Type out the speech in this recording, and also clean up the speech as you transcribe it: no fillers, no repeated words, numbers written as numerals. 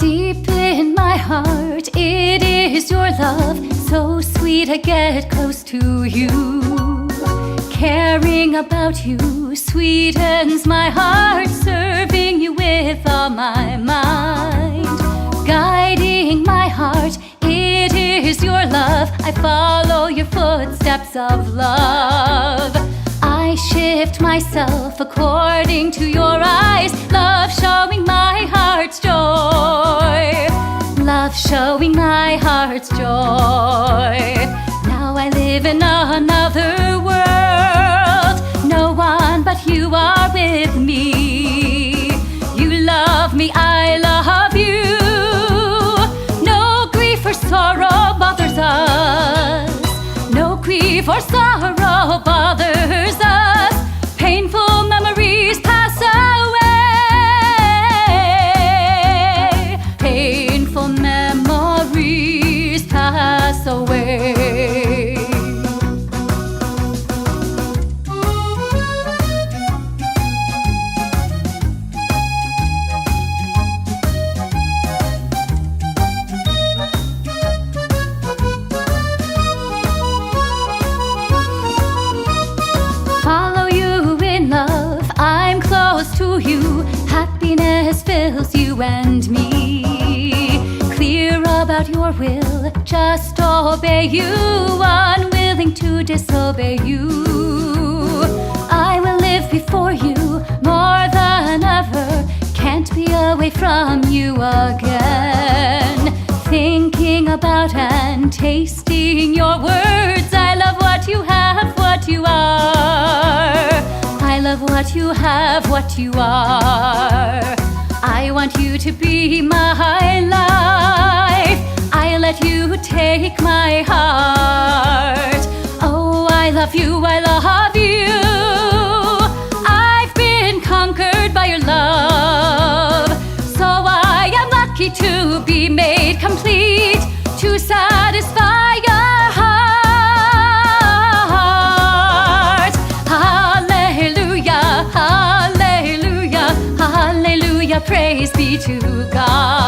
Deep in my heart, it is your love, so sweet I get close to you. Caring about you sweetens my heart, serving you with all my mind. Guiding my heart, it is your love, I follow your footsteps of love. I shift myself according to your eyes, love showing my heart's joy. Love showing my heart's joy. Now I live in another world, no one but you are with me. You love me, I love you. No grief or sorrow bothers us. No grief or sorrow bothers us. Painful memories pass away. Painful memories pass away. Follow you in love, I'm close to you. Happiness fills you and me. Clear about your will, just obey you. Unwilling to disobey you. I will live before you more than ever. Can't be away from you again. Thinking about and tasting your words, I love what you have, what you are. I love what you have, what you are. I want you to be my life. I let you take my heart. Oh, I love you, I love you. I've been conquered by your love, so I am lucky to be made complete, to satisfy your heart. Hallelujah, hallelujah, hallelujah, praise be to God.